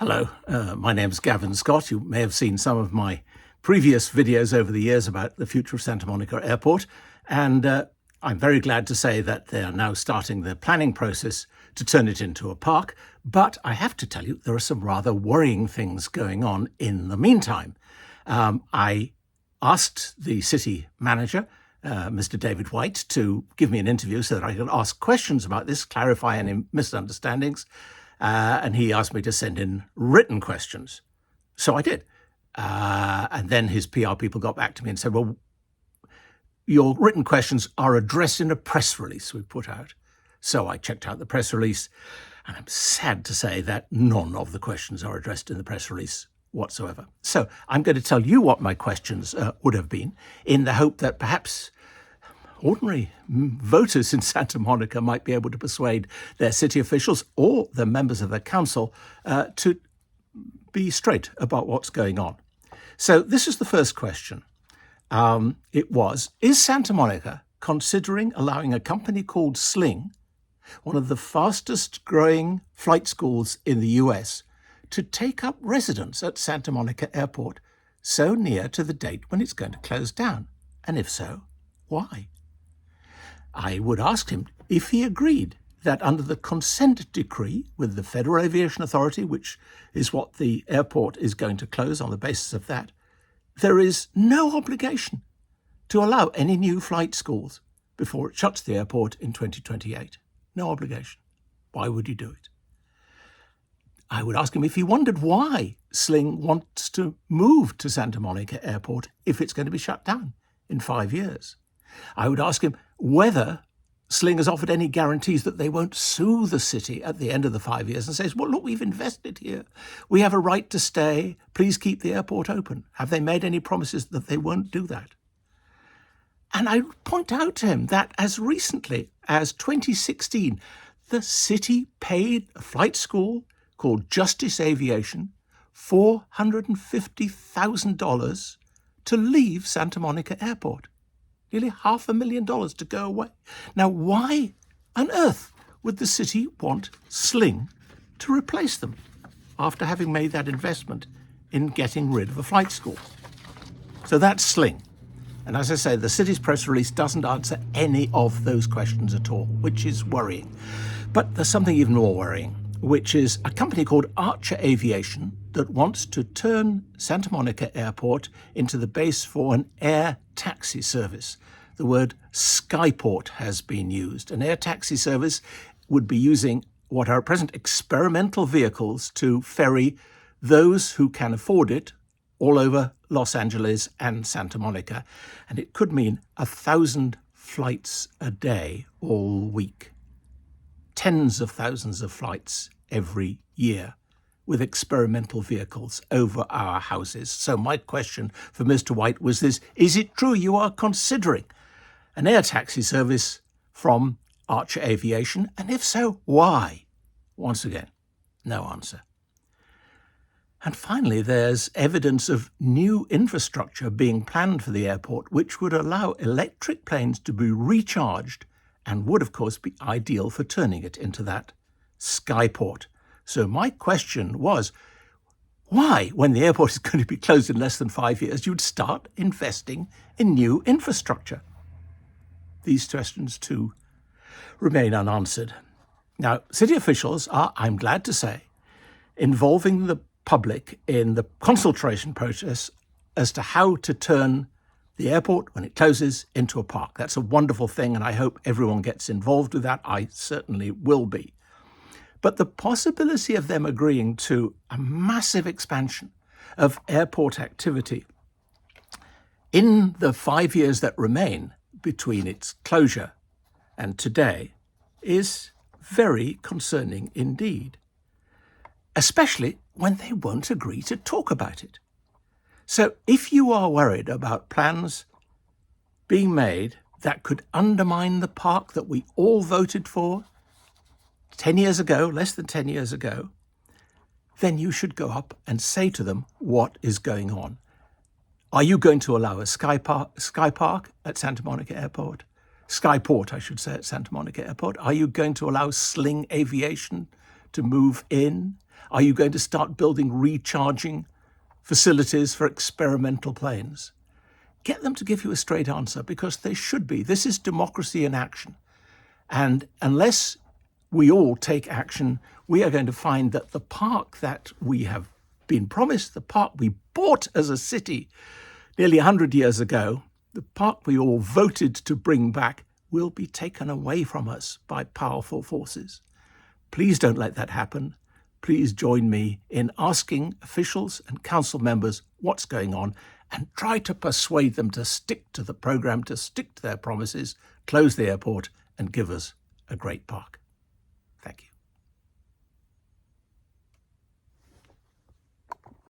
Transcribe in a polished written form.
Hello, my name's Gavin Scott. You may have seen some of my previous videos over the years about the future of Santa Monica Airport, and I'm very glad to say that they are now starting the planning process to turn it into a park. But I have to tell you, there are some rather worrying things going on in the meantime. I asked the city manager, Mr. David White, to give me an interview so that I could ask questions about this, clarify any misunderstandings. And he asked me to send in written questions. So I did. And then his PR people got back to me and said, well, your written questions are addressed in a press release we put out. So I checked out the press release, and I'm sad to say that none of the questions are addressed in the press release whatsoever. So I'm going to tell you what my questions would have been, in the hope that perhaps ordinary voters in Santa Monica might be able to persuade their city officials or the members of their council to be straight about what's going on. So this is the first question. It was, is Santa Monica considering allowing a company called Sling, one of the fastest growing flight schools in the US, to take up residence at Santa Monica Airport so near to the date when it's going to close down? And if so, why? I would ask him if he agreed that under the consent decree with the Federal Aviation Authority, which is what the airport is going to close on the basis of that, there is no obligation to allow any new flight schools before it shuts the airport in 2028. No obligation. Why would you do it? I would ask him if he wondered why Sling wants to move to Santa Monica Airport if it's going to be shut down in 5 years. I would ask him whether Sling has offered any guarantees that they won't sue the city at the end of the 5 years and says, well, look, we've invested here. We have a right to stay. Please keep the airport open. Have they made any promises that they won't do that? And I point out to him that as recently as 2016, the city paid a flight school called Justice Aviation $450,000 to leave Santa Monica Airport. Nearly $500,000 to go away. Now, why on earth would the city want Sling to replace them after having made that investment in getting rid of a flight school? So that's Sling. And as I say, the city's press release doesn't answer any of those questions at all, which is worrying. But there's something even more worrying, which is a company called Archer Aviation that wants to turn Santa Monica Airport into the base for an air taxi service. The word Skyport has been used. An air taxi service would be using what are at present experimental vehicles to ferry those who can afford it all over Los Angeles and Santa Monica. And it could mean 1,000 flights a day all week. Tens of thousands of flights every year with experimental vehicles over our houses. So my question for Mr. White was this: is it true you are considering an air taxi service from Archer Aviation? And if so, why? Once again, no answer. And finally, there's evidence of new infrastructure being planned for the airport, which would allow electric planes to be recharged and would, of course, be ideal for turning it into that Skyport. So my question was, why, when the airport is going to be closed in less than 5 years, you'd start investing in new infrastructure? These questions, too, remain unanswered. Now, city officials are, I'm glad to say, involving the public in the consultation process as to how to turn the airport, when it closes, into a park. That's a wonderful thing, and I hope everyone gets involved with that. I certainly will be. But the possibility of them agreeing to a massive expansion of airport activity in the 5 years that remain between its closure and today is very concerning indeed, especially when they won't agree to talk about it. So if you are worried about plans being made that could undermine the park that we all voted for 10 years ago, less than 10 years ago, then you should go up and say to them what is going on. Are you going to allow a sky park at Santa Monica Airport? Skyport, I should say, at Santa Monica Airport. Are you going to allow Sling Aviation to move in? Are you going to start building recharging facilities for experimental planes? Get them to give you a straight answer, because they should be. This is democracy in action. And unless we all take action, we are going to find that the park that we have been promised, the park we bought as a city nearly 100 years ago, the park we all voted to bring back, will be taken away from us by powerful forces. Please don't let that happen. Please join me in asking officials and council members what's going on, and try to persuade them to stick to the programme, to stick to their promises, close the airport and give us a great park.